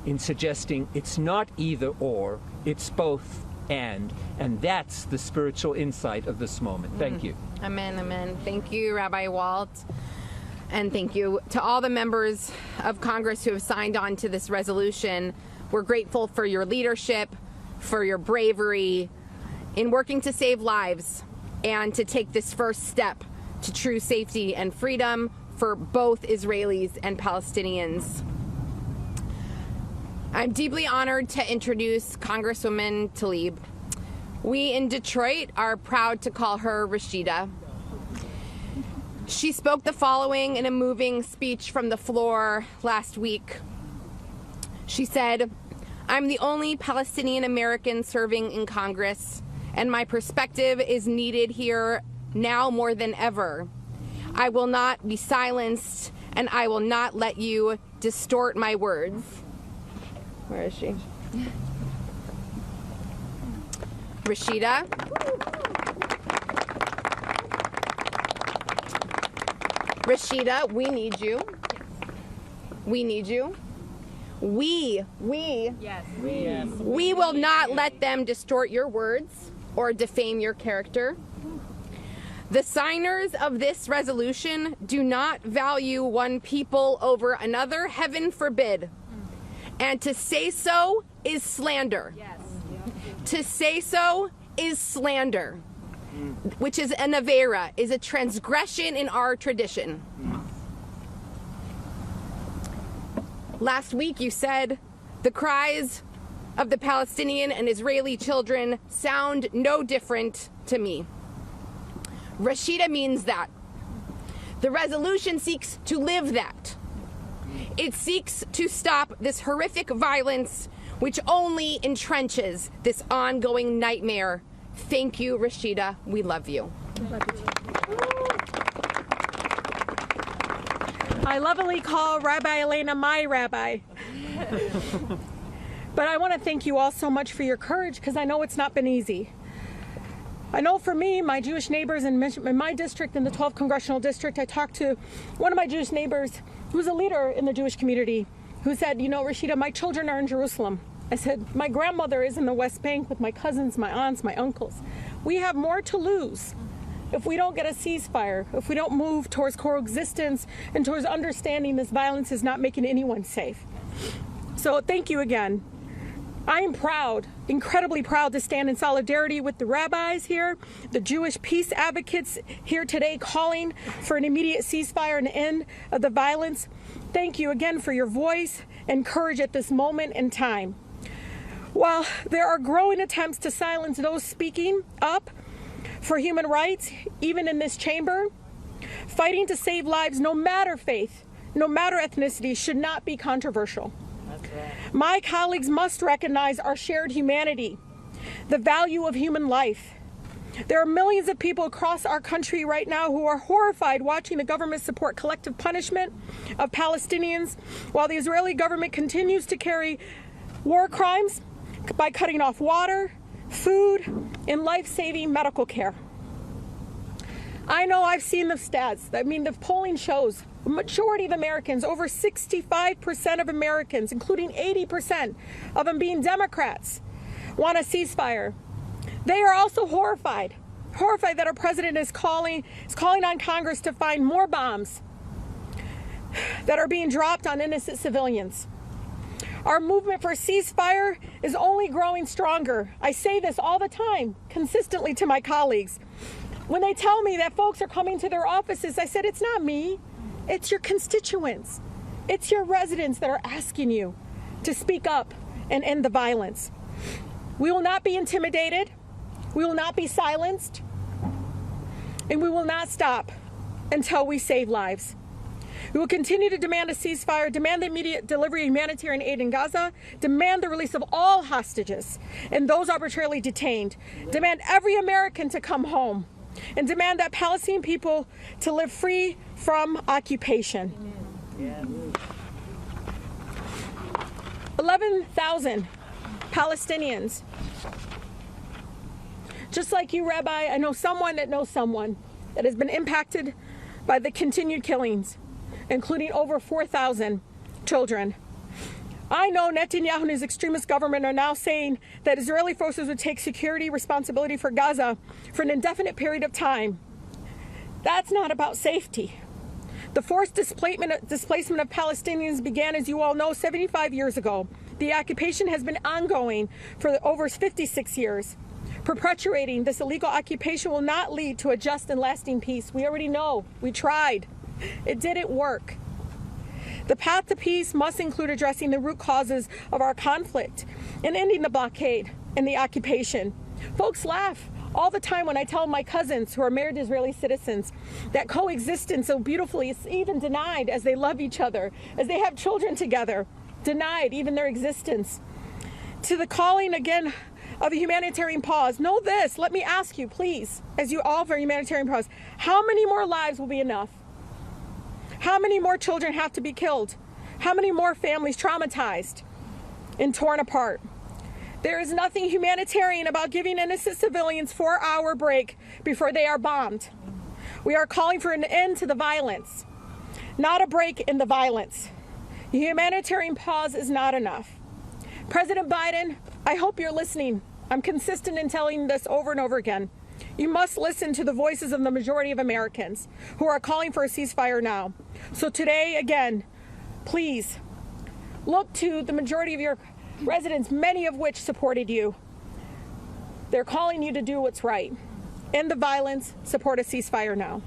in suggesting it's not either or, it's both and that's the spiritual insight of this moment. Thank you. Amen, amen. Thank you, Rabbi Walt. And thank you to all the members of Congress who have signed on to this resolution. We're grateful for your leadership, for your bravery in working to save lives and to take this first step to true safety and freedom for both Israelis and Palestinians. I'm deeply honored to introduce Congresswoman Tlaib. We in Detroit are proud to call her Rashida. She spoke the following in a moving speech from the floor last week. She said, "I'm the only Palestinian American serving in Congress, and my perspective is needed here now more than ever. I will not be silenced, and I will not let you distort my words." Where is she? Rashida. Rashida, we need you. We need you. We will not let them distort your words or defame your character. The signers of this resolution do not value one people over another, heaven forbid. And to say so is slander. Yes. To say so is slander, which is an avera, is a transgression in our tradition. Last week you said, "The cries of the Palestinian and Israeli children sound no different to me." Rashida means that. The resolution seeks to live that. It seeks to stop this horrific violence which only entrenches this ongoing nightmare. Thank you, Rashida. We love you. I lovingly call Rabbi Elena my rabbi. But I want to thank you all so much for your courage, because I know it's not been easy. I know for me, my Jewish neighbors in my district, in the 12th Congressional District, I talked to one of my Jewish neighbors who's a leader in the Jewish community, who said, "You know, Rashida, my children are in Jerusalem." I said, "My grandmother is in the West Bank with my cousins, my aunts, my uncles. We have more to lose if we don't get a ceasefire, if we don't move towards coexistence and towards understanding this violence is not making anyone safe." So thank you again. I am proud, incredibly proud, to stand in solidarity with the rabbis here, the Jewish peace advocates here today calling for an immediate ceasefire and end of the violence. Thank you again for your voice and courage at this moment in time. While there are growing attempts to silence those speaking up for human rights, even in this chamber, fighting to save lives, no matter faith, no matter ethnicity, should not be controversial. My colleagues must recognize our shared humanity, the value of human life. There are millions of people across our country right now who are horrified watching the government support collective punishment of Palestinians while the Israeli government continues to carry war crimes by cutting off water, food, and life-saving medical care. I know I've seen the stats. I mean, the polling shows the majority of Americans, over 65% of Americans, including 80% of them being Democrats, want a ceasefire. They are also horrified that our president is calling on Congress to find more bombs that are being dropped on innocent civilians. Our movement for a ceasefire is only growing stronger. I say this all the time, consistently to my colleagues. When they tell me that folks are coming to their offices, I said, it's not me, it's your constituents. It's your residents that are asking you to speak up and end the violence. We will not be intimidated, we will not be silenced, and we will not stop until we save lives. We will continue to demand a ceasefire, demand the immediate delivery of humanitarian aid in Gaza, demand the release of all hostages and those arbitrarily detained, demand every American to come home, and demand that Palestinian people to live free from occupation. 11,000 Palestinians. Just like you, Rabbi, I know someone that knows someone that has been impacted by the continued killings, including over 4,000 children. I know Netanyahu and his extremist government are now saying that Israeli forces would take security responsibility for Gaza for an indefinite period of time. That's not about safety. The forced displacement of Palestinians began, as you all know, 75 years ago. The occupation has been ongoing for over 56 years. Perpetuating this illegal occupation will not lead to a just and lasting peace. We already know. We tried. It didn't work. The path to peace must include addressing the root causes of our conflict and ending the blockade and the occupation. Folks laugh all the time when I tell my cousins who are married Israeli citizens that coexistence so beautifully is even denied as they love each other, as they have children together, denied even their existence. To the calling again of a humanitarian pause, know this, let me ask you, please, as you all for a humanitarian pause, how many more lives will be enough? How many more children have to be killed? How many more families traumatized and torn apart? There is nothing humanitarian about giving innocent civilians a 4-hour break before they are bombed. We are calling for an end to the violence, not a break in the violence. A humanitarian pause is not enough. President Biden, I hope you're listening. I'm consistent in telling this over and over again. You must listen to the voices of the majority of Americans who are calling for a ceasefire now. So today, again, please look to the majority of your residents, many of which supported you. They're calling you to do what's right. End the violence, support a ceasefire now.